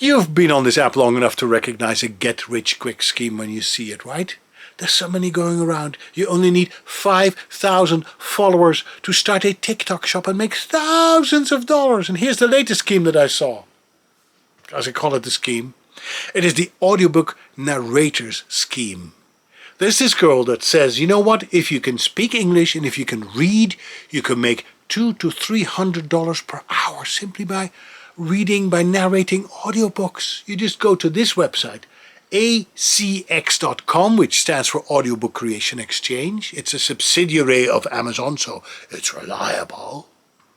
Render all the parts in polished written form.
You've been on this app long enough to recognize a get-rich-quick scheme when you see it, right? There's so many going around. You only need 5,000 followers to start a TikTok shop and make thousands of dollars. And here's the latest scheme that I saw. As I call it the scheme. It is the audiobook narrators scheme. There's this girl that says, you know what, if you can speak English and if you can read, you can make $200 to $300 per hour simply by reading, by narrating audiobooks. You just go to this website, acx.com, which stands for Audiobook Creation Exchange. It's a subsidiary of Amazon, so it's reliable.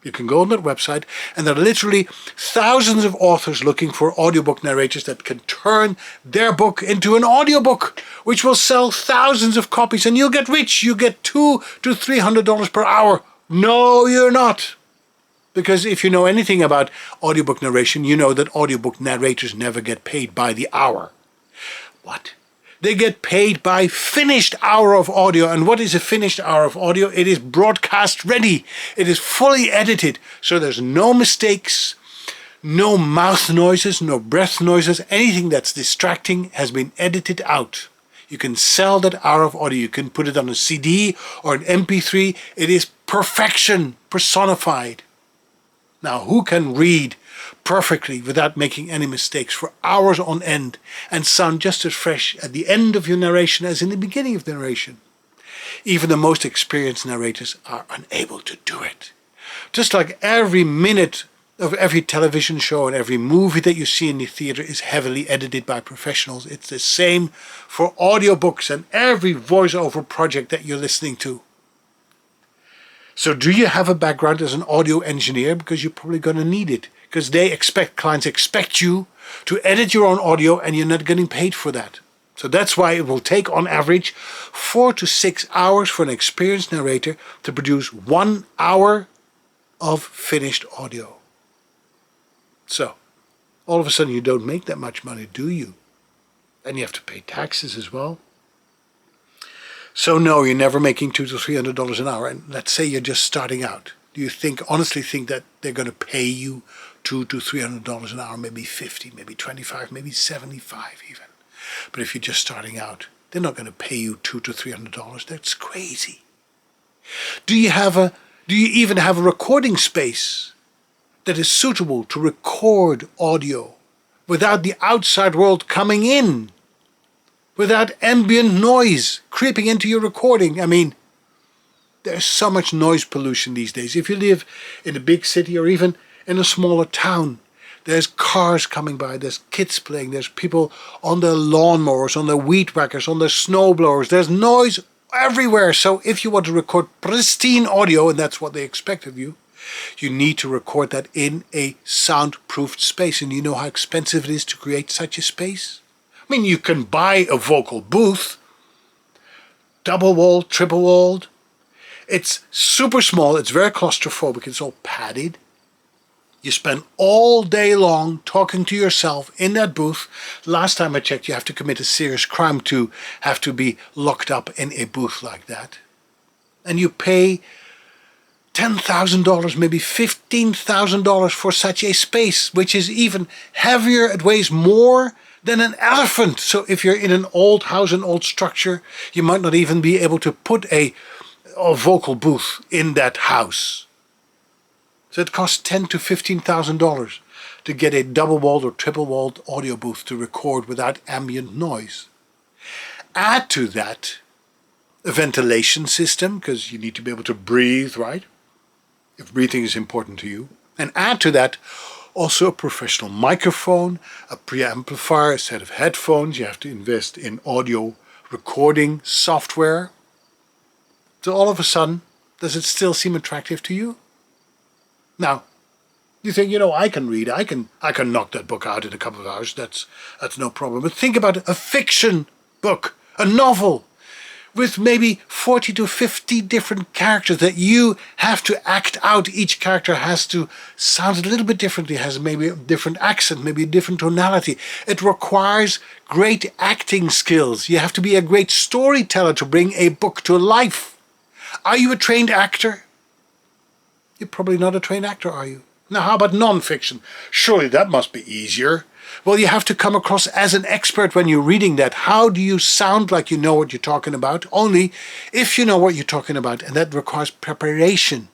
You can go on that website, and there are literally thousands of authors looking for audiobook narrators that can turn their book into an audiobook, which will sell thousands of copies, and you'll get rich. You get $200 to $300 per hour. No, you're not. Because if you know anything about audiobook narration, you know that audiobook narrators never get paid by the hour. What? They get paid by finished hour of audio. And what is a finished hour of audio? It is broadcast ready. It is fully edited. So there's no mistakes, no mouth noises, no breath noises. Anything that's distracting has been edited out. You can sell that hour of audio. You can put it on a CD or an MP3. It is perfection personified. Now, who can read perfectly without making any mistakes for hours on end and sound just as fresh at the end of your narration as in the beginning of the narration? Even the most experienced narrators are unable to do it. Just like every minute of every television show and every movie that you see in the theater is heavily edited by professionals, it's the same for audiobooks and every voiceover project that you're listening to. So do you have a background as an audio engineer? Because you're probably going to need it. Because clients expect you to edit your own audio and you're not getting paid for that. So that's why it will take on average 4 to 6 hours for an experienced narrator to produce 1 hour of finished audio. So all of a sudden you don't make that much money, do you? And you have to pay taxes as well. So no, you're never making $200 to $300 an hour. And let's say you're just starting out. Do you honestly think that they're going to pay you $200 to $300 an hour? Maybe 50, maybe 25, maybe 75 even. But if you're just starting out, they're not going to pay you $200 to $300. That's crazy. Do you even have a recording space that is suitable to record audio without the outside world coming in? Without ambient noise creeping into your recording? I mean, there's so much noise pollution these days. If you live in a big city or even in a smaller town, there's cars coming by, there's kids playing, there's people on their lawnmowers, on their weed whackers, on their snowblowers. There's noise everywhere. So if you want to record pristine audio, and that's what they expect of you, you need to record that in a soundproofed space. And you know how expensive it is to create such a space? I mean, you can buy a vocal booth, double-walled, triple-walled. It's super small, it's very claustrophobic, it's all padded. You spend all day long talking to yourself in that booth. Last time I checked, you have to commit a serious crime to have to be locked up in a booth like that. And you pay $10,000, maybe $15,000 for such a space, which is even heavier. It weighs more than an elephant. So if you're in an old house, an old structure, you might not even be able to put a vocal booth in that house. So it costs $10,000 to $15,000 to get a double-walled or triple-walled audio booth to record without ambient noise. Add to that a ventilation system, because you need to be able to breathe, right? If breathing is important to you. And add to that also a professional microphone, a preamplifier, a set of headphones. You have to invest in audio recording software. So all of a sudden, does it still seem attractive to you? Now, you think, I can read, I can knock that book out in a couple of hours, that's no problem. But think about a fiction book, a novel, with maybe 40 to 50 different characters that you have to act out. Each character has to sound a little bit differently, has maybe a different accent, maybe a different tonality. It requires great acting skills. You have to be a great storyteller to bring a book to life. Are you a trained actor? You're probably not a trained actor, are you? Now, how about non-fiction? Surely that must be easier. Well, you have to come across as an expert when you're reading that. How do you sound like you know what you're talking about? Only if you know what you're talking about, and that requires preparation.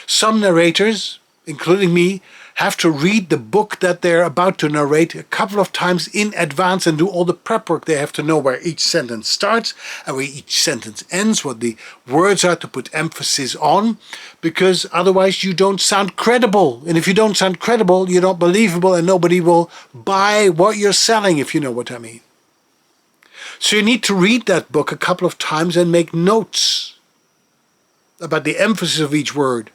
Some narrators, including me, have to read the book that they're about to narrate a couple of times in advance and do all the prep work. They have to know where each sentence starts and where each sentence ends, what the words are to put emphasis on, because otherwise you don't sound credible. And if you don't sound credible, you're not believable, and nobody will buy what you're selling, if you know what I mean. So you need to read that book a couple of times and make notes about the emphasis of each word.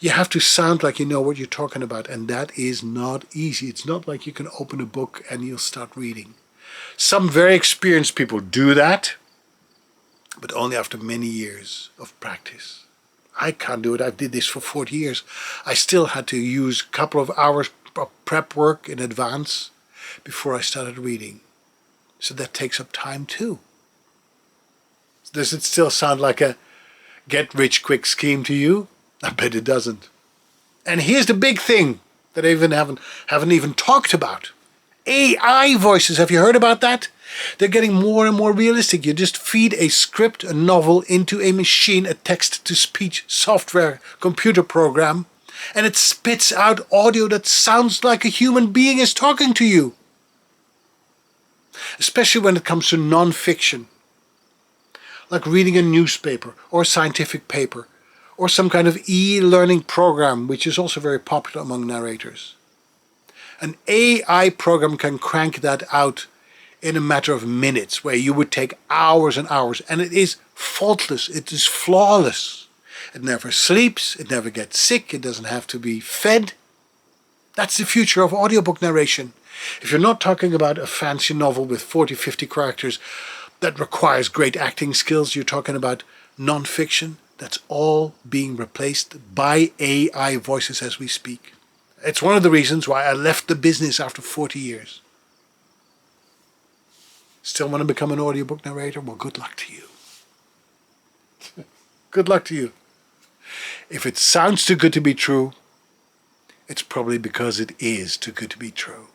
You have to sound like you know what you're talking about, and that is not easy. It's not like you can open a book and you'll start reading. Some very experienced people do that, but only after many years of practice. I can't do it. I did this for 40 years. I still had to use a couple of hours of prep work in advance before I started reading. So that takes up time too. Does it still sound like a get-rich-quick scheme to you? I bet it doesn't. And here's the big thing that I haven't even talked about. AI voices. Have you heard about that? They're getting more and more realistic. You just feed a script, a novel, into a machine, a text-to-speech software computer program, and it spits out audio that sounds like a human being is talking to you. Especially when it comes to non-fiction, like reading a newspaper or a scientific paper, or some kind of e-learning program, which is also very popular among narrators. An AI program can crank that out in a matter of minutes, where you would take hours and hours, and it is faultless, it is flawless. It never sleeps, it never gets sick, it doesn't have to be fed. That's the future of audiobook narration. If you're not talking about a fancy novel with 40, 50 characters that requires great acting skills, you're talking about non-fiction. That's all being replaced by AI voices as we speak. It's one of the reasons why I left the business after 40 years. Still want to become an audiobook narrator? Well, good luck to you. Good luck to you. If it sounds too good to be true, it's probably because it is too good to be true.